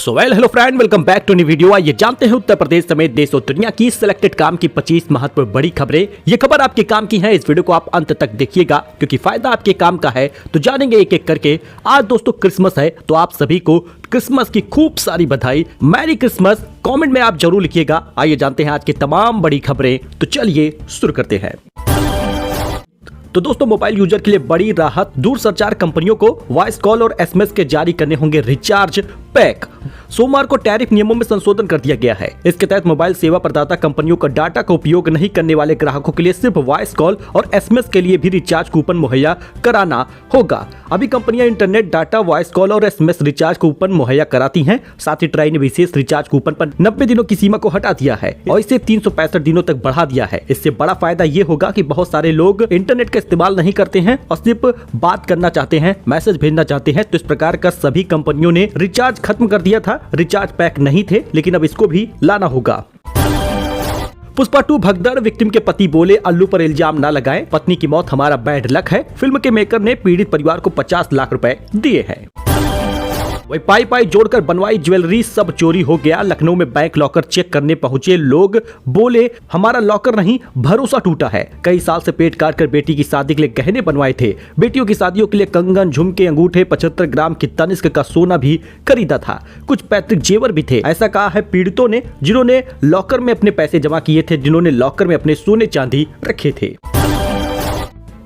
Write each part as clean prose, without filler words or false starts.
Hello friend, welcome back to new video. आइए जानते हैं उत्तर प्रदेश समेत देश और दुनिया की सिलेक्टेड काम की 25 महत्वपूर्ण बड़ी खबरें। ये खबर आपके काम की है, इस वीडियो को आप अंत तक देखिएगा क्योंकि फायदा आपके काम का है। तो जानेंगे एक एक करके। आज दोस्तों क्रिसमस है, तो आप सभी को क्रिसमस की खूब सारी बधाई। मैरी क्रिसमस कमेंट में आप जरूर लिखिएगा। आइए जानते हैं आज की तमाम बड़ी खबरें। तो चलिए शुरू करते हैं। तो दोस्तों मोबाइल यूजर के लिए बड़ी राहत, दूरसंचार कंपनियों को वॉइस कॉल और एसएमएस के जारी करने होंगे रिचार्ज पैक। सोमवार को टैरिफ नियमों में संशोधन कर दिया गया है। इसके तहत मोबाइल सेवा प्रदाता कंपनियों का डाटा का उपयोग नहीं करने वाले ग्राहकों के लिए सिर्फ वॉइस कॉल और एसएमएस के लिए भी रिचार्ज कूपन मुहैया कराना होगा। अभी कंपनियां इंटरनेट डाटा, वॉइस कॉल और एसएमएस रिचार्ज कूपन मुहैया कराती हैं। साथ ही ट्राई ने विशेष रिचार्ज कूपन पर 90 दिनों की सीमा को हटा दिया है और इसे 365 दिनों तक बढ़ा दिया है। इससे बड़ा फायदा ये होगा कि बहुत सारे लोग इंटरनेट का इस्तेमाल नहीं करते हैं और सिर्फ बात करना चाहते हैं, मैसेज भेजना चाहते हैं। तो इस प्रकार का सभी कंपनियों ने रिचार्ज खत्म कर दिया था। रिचार्ज पैक नहीं थे, लेकिन अब इसको भी लाना होगा। पुष्पा 2 भगदड़, विक्टिम के पति बोले अल्लू पर इल्जाम न लगाएं, पत्नी की मौत हमारा बैड लक है। फिल्म के मेकर ने पीड़ित परिवार को 50 लाख रुपए दिए हैं। वही पाई पाई जोड़कर बनवाई ज्वेलरी सब चोरी हो गया। लखनऊ में बैंक लॉकर चेक करने पहुंचे लोग बोले हमारा लॉकर नहीं, भरोसा टूटा है। कई साल से पेट काट कर बेटी की शादी के लिए गहने बनवाए थे। बेटियों की शादियों के लिए कंगन, झुमके, अंगूठे, 75 ग्राम की तनिष्क का सोना भी खरीदा था। कुछ पैतृक जेवर भी थे। ऐसा कहा है पीड़ितों ने, जिन्होंने लॉकर में अपने पैसे जमा किए थे, जिन्होंने लॉकर में अपने सोने चांदी रखे थे।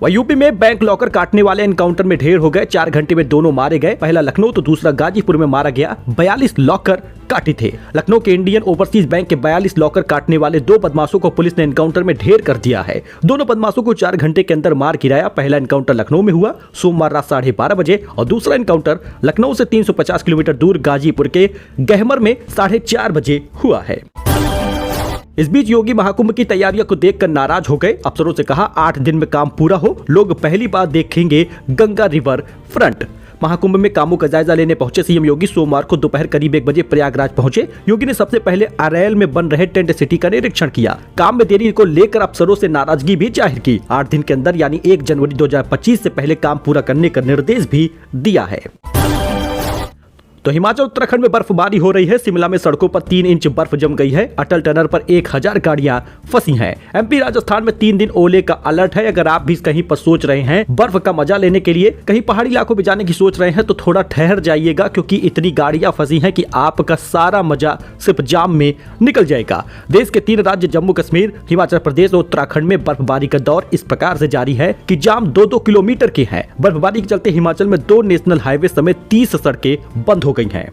वह यूपी में बैंक लॉकर काटने वाले एनकाउंटर में ढेर हो गए। 4 घंटे में दोनों मारे गए। पहला लखनऊ तो दूसरा गाजीपुर में मारा गया। 42 लॉकर काटे थे। लखनऊ के इंडियन ओवरसीज बैंक के 42 लॉकर काटने वाले 2 बदमाशों को पुलिस ने एनकाउंटर में ढेर कर दिया है। दोनों बदमाशों को 4 घंटे के अंदर मार गिराया। पहला एनकाउंटर लखनऊ में हुआ सोमवार रात 12:30 बजे और दूसरा एनकाउंटर लखनऊ से 350 किलोमीटर दूर गाजीपुर के गहमर में 4:30 बजे हुआ है। इस बीच योगी महाकुंभ की तैयारियों को देखकर नाराज हो गए। अफसरों से कहा 8 दिन में काम पूरा हो, लोग पहली बार देखेंगे गंगा रिवर फ्रंट। महाकुंभ में कामों का जायजा लेने पहुंचे सीएम योगी सोमवार को दोपहर करीब 1 बजे प्रयागराज पहुंचे। योगी ने सबसे पहले अरैल में बन रहे टेंट सिटी का निरीक्षण किया। काम में देरी को लेकर अफसरों से नाराजगी भी जाहिर की। 8 दिन के अंदर यानी 1 जनवरी 2025 से पहले काम पूरा करने का निर्देश भी दिया है। तो हिमाचल उत्तराखंड में बर्फबारी हो रही है। शिमला में सड़कों पर 3 इंच बर्फ जम गई है। अटल टनल पर 1000 गाड़ियां फंसी हैं। एमपी राजस्थान में 3 दिन ओले का अलर्ट है। अगर आप भी कहीं पर सोच रहे हैं बर्फ का मजा लेने के लिए, कहीं पहाड़ी इलाकों में जाने की सोच रहे हैं, तो थोड़ा ठहर जाइएगा क्योंकि इतनी गाड़ियां फंसी हैं कि आपका सारा मजा सिर्फ जाम में निकल जाएगा। देश के 3 राज्य जम्मू कश्मीर, हिमाचल प्रदेश और उत्तराखंड में बर्फबारी का दौर इस प्रकार से जारी है कि जाम 2-2 किलोमीटर के हैं। बर्फबारी के चलते हिमाचल में 2 नेशनल हाईवे समेत 30 सड़कें बंद हो गई हैं।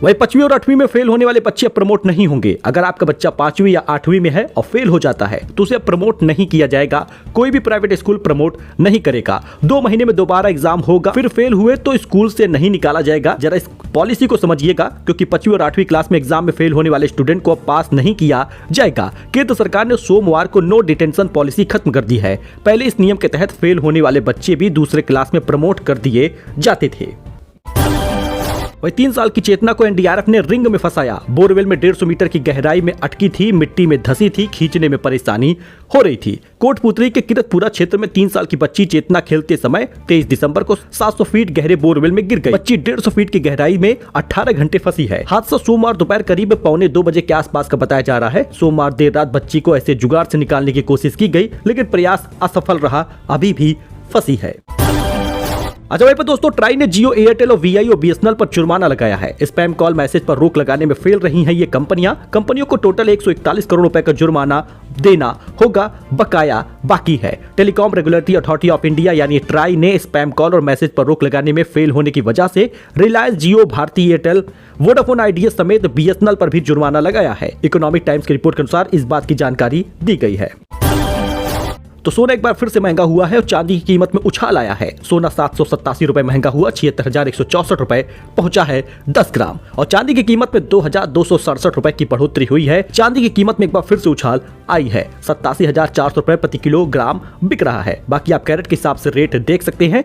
वही 5वीं और 8वीं में फेल होने वाले बच्चे प्रमोट नहीं होंगे। अगर आपका बच्चा 5वीं या 8वीं में है और फेल हो जाता है तो उसे प्रमोट नहीं किया जाएगा। कोई भी प्राइवेट स्कूल प्रमोट नहीं करेगा। 2 महीने में दोबारा एग्जाम होगा। फिर फेल हुए तो स्कूल से नहीं निकाला जाएगा। जरा इस पॉलिसी को समझिएगा क्योंकि 5वीं और 8वीं क्लास में एग्जाम में फेल होने वाले स्टूडेंट को अब पास नहीं किया जाएगा। केंद्र सरकार ने सोमवार को नो डिटेंशन पॉलिसी खत्म कर दी है। पहले इस नियम के तहत फेल होने वाले बच्चे भी दूसरे क्लास में प्रमोट कर दिए जाते थे। वही 3 साल की चेतना को एनडीआरएफ ने रिंग में फंसाया। बोरवेल में 150 मीटर की गहराई में अटकी थी, मिट्टी में धसी थी, खींचने में परेशानी हो रही थी। कोटपुतली के किरतपुरा क्षेत्र में 3 साल की बच्ची चेतना खेलते समय 23 दिसंबर को 700 फीट गहरे बोरवेल में गिर गई। बच्ची 150 फीट की गहराई में 18 घंटे फंसी है। हादसा सोमवार दोपहर करीब 1:45 बजे के आसपास का बताया जा रहा है। सोमवार देर रात बच्ची को ऐसे जुगाड़ से निकालने की कोशिश की गई, लेकिन प्रयास असफल रहा, अभी भी फंसी है। अच्छा वहीं पर दोस्तों ट्राई ने जियो, एयरटेल और वीआई और बीएसएनएल पर जुर्माना लगाया है। स्पैम कॉल मैसेज पर रोक लगाने में फेल रही हैं ये कंपनियों को टोटल 141 करोड़ रुपए का जुर्माना देना होगा। बकाया बाकी है। Telecom regulatory authority of India यानी ट्राई ने स्पैम कॉल और मैसेज पर रोक लगाने में फेल होने की वजह से रिलायंस जियो, भारती एयरटेल, वोडाफोन आइडिया समेत बीएसएनएल पर भी जुर्माना लगाया है। इकोनॉमिक टाइम्स की रिपोर्ट के अनुसार इस बात की जानकारी दी गई है। तो सोना एक बार फिर से महंगा हुआ है और चांदी की कीमत में उछाल आया है। सोना 787 रुपए महंगा हुआ, 76,164 रुपए पहुंचा है 10 ग्राम और चांदी की कीमत में 2,267 रुपए की बढ़ोतरी हुई है। चांदी की कीमत में एक बार फिर से उछाल आई है। 87,400 रुपए प्रति किलोग्राम बिक रहा है। बाकी आप कैरेट के हिसाब से रेट देख सकते हैं।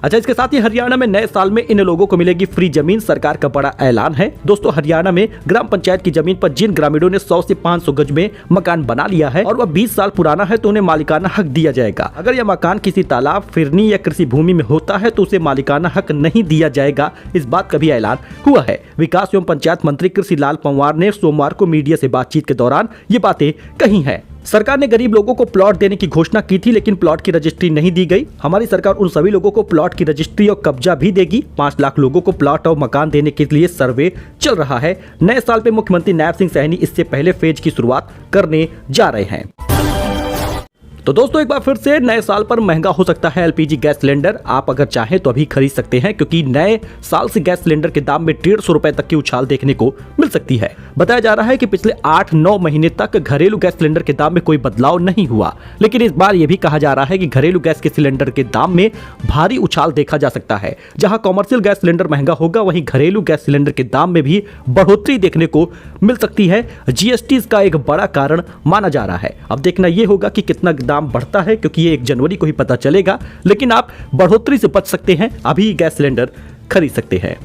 अच्छा, इसके साथ ही हरियाणा में नए साल में इन लोगों को मिलेगी फ्री जमीन। सरकार का बड़ा ऐलान है। दोस्तों, हरियाणा में ग्राम पंचायत की जमीन पर जिन ग्रामीणों ने 100 से 500 गज में मकान बना लिया है और वह 20 साल पुराना है तो उन्हें मालिकाना हक दिया जाएगा। अगर यह मकान किसी तालाब, फिरनी या कृषि भूमि में होता है तो उसे मालिकाना हक नहीं दिया जाएगा। इस बात का भी ऐलान हुआ है। विकास एवं पंचायत मंत्री कृषि लाल पंवार ने सोमवार को मीडिया से बातचीत के दौरान ये बातें कही हैं। सरकार ने गरीब लोगों को प्लॉट देने की घोषणा की थी, लेकिन प्लॉट की रजिस्ट्री नहीं दी गई। हमारी सरकार उन सभी लोगों को प्लॉट की रजिस्ट्री और कब्जा भी देगी। 5 लाख लोगों को प्लॉट और मकान देने के लिए सर्वे चल रहा है। नए साल पे मुख्यमंत्री नायब सिंह सैनी इससे पहले फेज की शुरुआत करने जा रहे हैं। तो दोस्तों, एक बार फिर से नए साल पर महंगा हो सकता है एलपीजी गैस सिलेंडर। आप अगर चाहें तो अभी खरीद सकते हैं, क्योंकि नए साल से गैस सिलेंडर के दाम में 150 रुपए तक की उछाल देखने को मिल सकती है। बताया जा रहा है कि पिछले 8-9 महीने तक घरेलू गैस सिलेंडर के दाम में कोई बदलाव नहीं हुआ, लेकिन इस बार यह भी कहा जा रहा है कि घरेलू गैस के सिलेंडर के दाम में भारी उछाल देखा जा सकता है। जहां कॉमर्शियल गैस सिलेंडर महंगा होगा, वहीं घरेलू गैस सिलेंडर के दाम में भी बढ़ोतरी देखने को मिल सकती है। जीएसटी इसका एक बड़ा कारण माना जा रहा है। अब देखना यह होगा कि कितना दाम बढ़ता है, क्योंकि ये 1 जनवरी को ही पता चलेगा। लेकिन आप बढ़ोतरी से बच सकते हैं, अभी गैस सिलेंडर खरीद सकते हैं।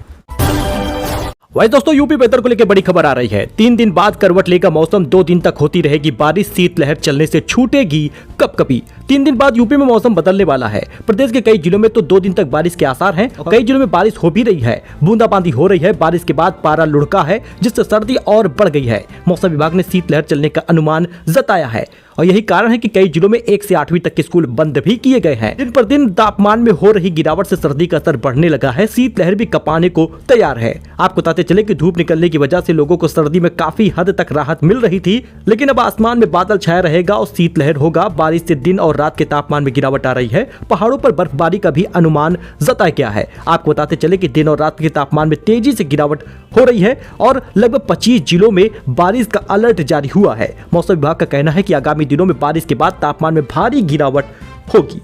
वही दोस्तों, यूपी वेदर को लेकर बड़ी खबर आ रही है। 3 दिन बाद करवट लेगा मौसम। 2 दिन तक होती रहेगी बारिश। शीतलहर चलने से छूटेगी कपकपी। 3 दिन बाद यूपी में मौसम बदलने वाला है। प्रदेश के कई जिलों में तो 2 दिन तक बारिश के आसार हैं और कई जिलों में बारिश हो भी रही है। बूंदाबांदी हो रही है। बारिश के बाद पारा लुढ़का है, जिससे सर्दी और बढ़ गई है। मौसम विभाग ने शीतलहर चलने का अनुमान जताया है और यही कारण है कि कई जिलों में 1 से 8वीं तक के स्कूल बंद भी किए गए हैं। दिन पर दिन तापमान में हो रही गिरावट से सर्दी का असर बढ़ने लगा है। शीतलहर भी कपाने को तैयार है। आपको बताते चले कि धूप निकलने की वजह से लोगों को सर्दी में काफी हद तक राहत मिल रही थी, लेकिन अब आसमान में बादल छाया रहेगा और शीतलहर होगा। बारिश से दिन और रात के तापमान में गिरावट आ रही है। पहाड़ों पर बर्फबारी का भी अनुमान जताया गया है। आपको बताते चले कि दिन और रात के तापमान में तेजी से गिरावट हो रही है और लगभग 25 जिलों में बारिश का अलर्ट जारी हुआ है। मौसम विभाग का कहना है कि आगामी दिनों में बारिश के बाद तापमान में भारी गिरावट होगी।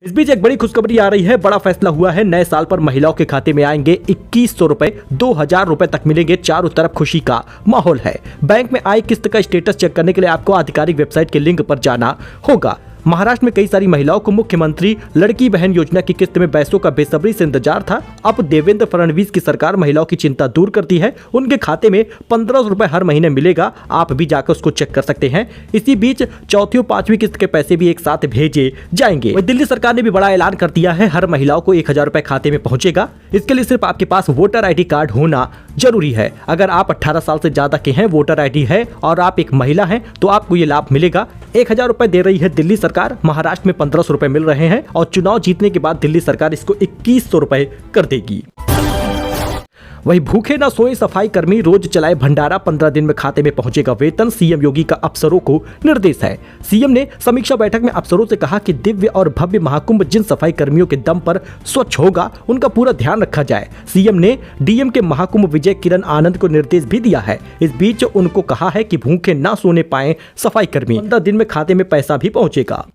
इस बीच एक बड़ी खुशखबरी आ रही है। बड़ा फैसला हुआ है। नए साल पर महिलाओं के खाते में आएंगे 2100 रुपए। 2000 रुपए तक मिलेंगे। चारों तरफ खुशी का माहौल है। बैंक में आय किस्त का स्टेटस चेक करने के लिए आपको आधिकारिक वेबसाइट के लिंक पर जाना होगा। महाराष्ट्र में कई सारी महिलाओं को मुख्यमंत्री लड़की बहन योजना की किस्त में पैसों का बेसब्री से इंतजार था। अब देवेंद्र फडणवीस की सरकार महिलाओं की चिंता दूर करती है। उनके खाते में 1500 रुपए हर महीने मिलेगा। आप भी जाकर उसको चेक कर सकते हैं। इसी बीच चौथी और 5वीं किस्त के पैसे भी एक साथ भेजे जाएंगे। दिल्ली सरकार ने भी बड़ा ऐलान कर दिया है। हर महिलाओं को 1000 रुपए खाते में पहुंचेगा। इसके लिए सिर्फ आपके पास वोटर ID कार्ड होना जरूरी है। अगर आप 18 साल से ज्यादा के हैं, वोटर ID है और आप एक महिला हैं, तो आपको ये लाभ मिलेगा। 1000 रुपए दे रही है दिल्ली सरकार। महाराष्ट्र में 1500 रुपए मिल रहे हैं और चुनाव जीतने के बाद दिल्ली सरकार इसको 2100 रुपए कर देगी। वही भूखे ना सोए सफाई कर्मी रोज चलाए भंडारा। 15 दिन में खाते में पहुंचेगा वेतन। सीएम योगी का अफसरों को निर्देश है। सीएम ने समीक्षा बैठक में अफसरों से कहा कि दिव्य और भव्य महाकुंभ जिन सफाई कर्मियों के दम पर स्वच्छ होगा, उनका पूरा ध्यान रखा जाए। सीएम ने डीएम के महाकुंभ विजय किरण आनंद को निर्देश भी दिया है। इस बीच उनको कहा है कि भूखे ना सोने पाए सफाई कर्मी। 15 दिन में खाते में पैसा भी पहुंचेगा।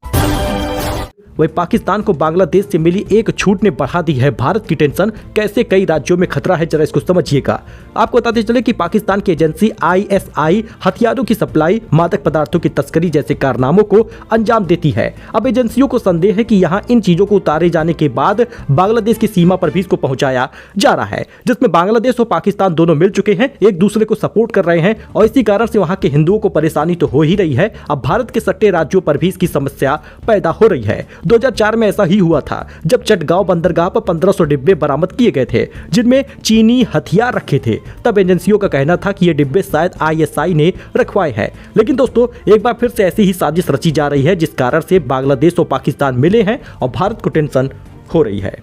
वही पाकिस्तान को बांग्लादेश से मिली एक छूट ने बढ़ा दी है भारत की टेंशन। कैसे कई राज्यों में खतरा है, जरा इसको समझिएगा। आपको बताते चले कि पाकिस्तान की एजेंसी ISI हथियारों की सप्लाई, मादक पदार्थों की तस्करी जैसे कारनामों को अंजाम देती है। अब एजेंसियों को संदेह है कि यहाँ इन चीजों को उतारे जाने के बाद बांग्लादेश की सीमा पर भी इसको पहुंचाया जा रहा है, जिसमें बांग्लादेश और पाकिस्तान दोनों मिल चुके हैं, एक दूसरे को सपोर्ट कर रहे हैं और इसी कारण से वहां के हिंदुओं को परेशानी तो हो ही रही है। अब भारत के सट्टे राज्यों पर भी इसकी समस्या पैदा हो रही है। 2004 में ऐसा ही हुआ था, जब चटगांव बंदरगाह पर 1500 डिब्बे बरामद किए गए थे, जिनमें चीनी हथियार रखे थे। तब एजेंसियों का कहना था कि ये डिब्बे शायद ISI ने रखवाए हैं। लेकिन दोस्तों, एक बार फिर से ऐसी ही साजिश रची जा रही है, जिस कारण से बांग्लादेश और पाकिस्तान मिले हैं और भारत को टेंशन हो रही है।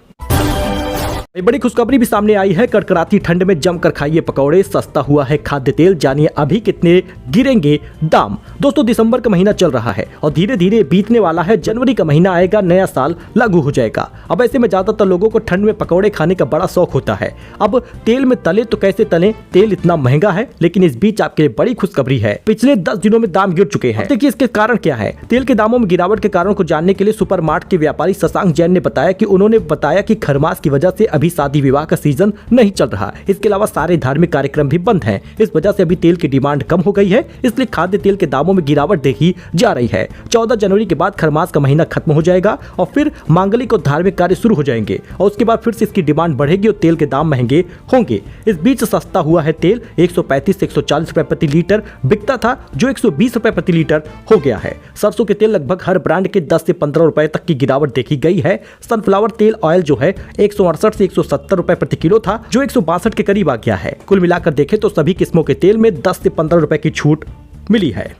एक बड़ी खुशखबरी भी सामने आई है। कड़कड़ाती ठंड में जमकर खाइए पकौड़े, सस्ता हुआ है खाद्य तेल। जानिए अभी कितने गिरेंगे दाम। दोस्तों, दिसंबर का महीना चल रहा है और धीरे धीरे बीतने वाला है। जनवरी का महीना आएगा, नया साल लागू हो जाएगा। अब ऐसे में ज्यादातर लोगों को ठंड में पकौड़े खाने का बड़ा शौक होता है। अब तेल में तले तो कैसे तले, तेल इतना महंगा है। लेकिन इस बीच आपके लिए बड़ी खुशखबरी है, पिछले 10 दिनों में दाम गिर चुके हैं। देखिए इसके कारण क्या है। तेल के दामों में गिरावट के कारण को जानने के लिए सुपरमार्ट के व्यापारी शशांक जैन ने बताया कि उन्होंने बताया कि खरमास की वजह से अभी शादी विवाह का सीजन नहीं चल रहा। इसके अलावा सारे धार्मिक कार्यक्रम भी बंद हैं। इस वजह से अभी तेल की डिमांड कम हो गई है, इसलिए खाद्य तेल के दामों में गिरावट देखी जा रही है। 14 जनवरी के बाद खरमास का महीना खत्म हो जाएगा और फिर मांगलिक और धार्मिक कार्य शुरू हो जाएंगे और उसके बाद फिर से इसकी डिमांड बढ़ेगी और तेल के दाम महंगे होंगे। इस बीच सस्ता हुआ है तेल, 135 से 140 रुपए प्रति लीटर बिकता था, जो 120 रुपए प्रति लीटर हो गया है। सरसों के तेल लगभग हर ब्रांड के 10 से 15 रुपए तक की गिरावट देखी गई है। सनफ्लावर तेल ऑयल जो है 168 से 170 रुपए प्रति किलो था, जो 162 के करीब आ गया है। कुल मिलाकर देखें तो सभी किस्मों के तेल में 10 से 15 रुपए की छूट मिली है।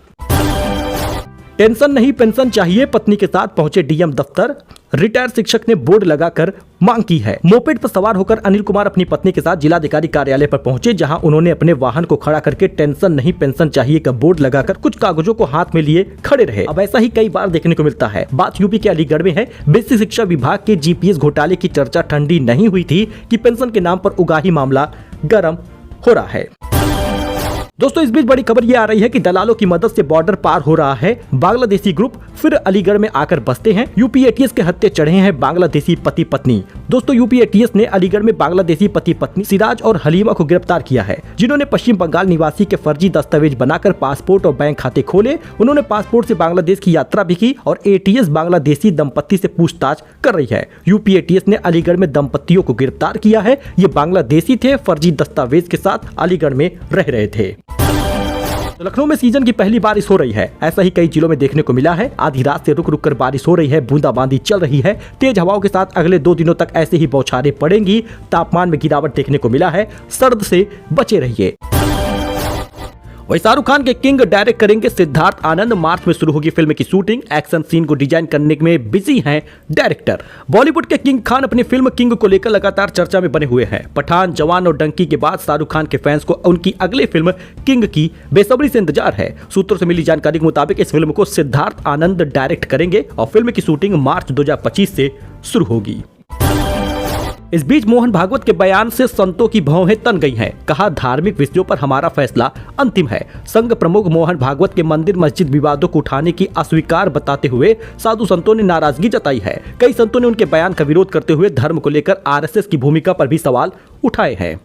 टेंशन नहीं पेंशन चाहिए, पत्नी के साथ पहुंचे डीएम दफ्तर। रिटायर्ड शिक्षक ने बोर्ड लगाकर मांग की है। मोपेड पर सवार होकर अनिल कुमार अपनी पत्नी के साथ जिलाधिकारी कार्यालय पर पहुंचे, जहां उन्होंने अपने वाहन को खड़ा करके टेंशन नहीं पेंशन चाहिए का बोर्ड लगाकर कुछ कागजों को हाथ में लिए खड़े रहे। अब ऐसा ही कई बार देखने को मिलता है। बात यूपी के अलीगढ़ में है। बेसिक शिक्षा विभाग के जीपीएस घोटाले की चर्चा ठंडी नहीं हुई थी कि पेंशन के नाम पर उगाही मामला गर्म हो रहा है। दोस्तों, इस बीच बड़ी खबर ये आ रही है कि दलालों की मदद से बॉर्डर पार हो रहा है बांग्लादेशी ग्रुप, फिर अलीगढ़ में आकर बसते हैं। यूपी एटीएस के हत्थे चढ़े हैं बांग्लादेशी पति पत्नी। दोस्तों, यूपी एटीएस ने अलीगढ़ में बांग्लादेशी पति पत्नी सिराज और हलीमा को गिरफ्तार किया है, जिन्होंने पश्चिम बंगाल निवासी के फर्जी दस्तावेज बनाकर पासपोर्ट और बैंक खाते खोले। उन्होंने पासपोर्ट से बांग्लादेश की यात्रा भी की और एटीएस बांग्लादेशी दंपत्ति से पूछताछ कर रही है। यूपी एटीएस ने अलीगढ़ में दंपत्तियों को गिरफ्तार किया है। ये बांग्लादेशी थे, फर्जी दस्तावेज के साथ अलीगढ़ में रह रहे थे। तो लखनऊ में सीजन की पहली बारिश हो रही है। ऐसा ही कई जिलों में देखने को मिला है। आधी रात से रुक रुक कर बारिश हो रही है, बूंदाबांदी चल रही है। तेज हवाओं के साथ अगले 2 दिनों तक ऐसे ही बौछारें पड़ेंगी। तापमान में गिरावट देखने को मिला है। सर्द से बचे रहिए। वही शाहरुख खान के किंग डायरेक्ट करेंगे सिद्धार्थ आनंद। मार्च में शुरू होगी फिल्म की शूटिंग। एक्शन सीन को डिजाइन करने में बिजी हैं डायरेक्टर। बॉलीवुड के किंग खान अपनी फिल्म किंग को लेकर लगातार चर्चा में बने हुए हैं। पठान, जवान और डंकी के बाद शाहरुख खान के फैंस को उनकी अगली फिल्म किंग की बेसब्री से इंतजार है। सूत्रों से मिली जानकारी के मुताबिक इस फिल्म को सिद्धार्थ आनंद डायरेक्ट करेंगे और फिल्म की शूटिंग मार्च 2025 से शुरू होगी। इस बीच मोहन भागवत के बयान से संतों की भौहें तन गई हैं। कहा, धार्मिक विषयों पर हमारा फैसला अंतिम है। संघ प्रमुख मोहन भागवत के मंदिर मस्जिद विवादों को उठाने की अस्वीकार बताते हुए साधु संतों ने नाराजगी जताई है। कई संतों ने उनके बयान का विरोध करते हुए धर्म को लेकर आरएसएस की भूमिका पर भी सवाल उठाए हैं।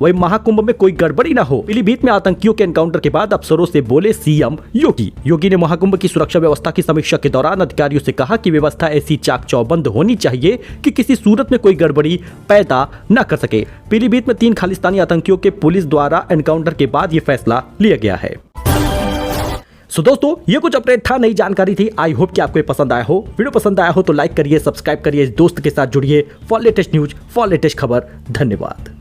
वही महाकुंभ में कोई गड़बड़ी न हो, पीलीभीत में आतंकियों के एनकाउंटर के बाद अफसरों से बोले सीएम योगी। योगी ने महाकुंभ की सुरक्षा व्यवस्था की समीक्षा के दौरान अधिकारियों से कहा कि व्यवस्था ऐसी चाक चौबंद होनी चाहिए कि किसी सूरत में कोई गड़बड़ी पैदा न कर सके। पीलीभीत में 3 खालिस्तानी आतंकियों के पुलिस द्वारा एनकाउंटर के बाद ये फैसला लिया गया है। सो दोस्तों, ये कुछ अपडेट था, नई जानकारी थी। आई होप कि आपको पसंद आया हो। वीडियो पसंद आया हो तो लाइक करिए, सब्सक्राइब करिए, दोस्त के साथ जुड़िए for latest news, for latest खबर। धन्यवाद।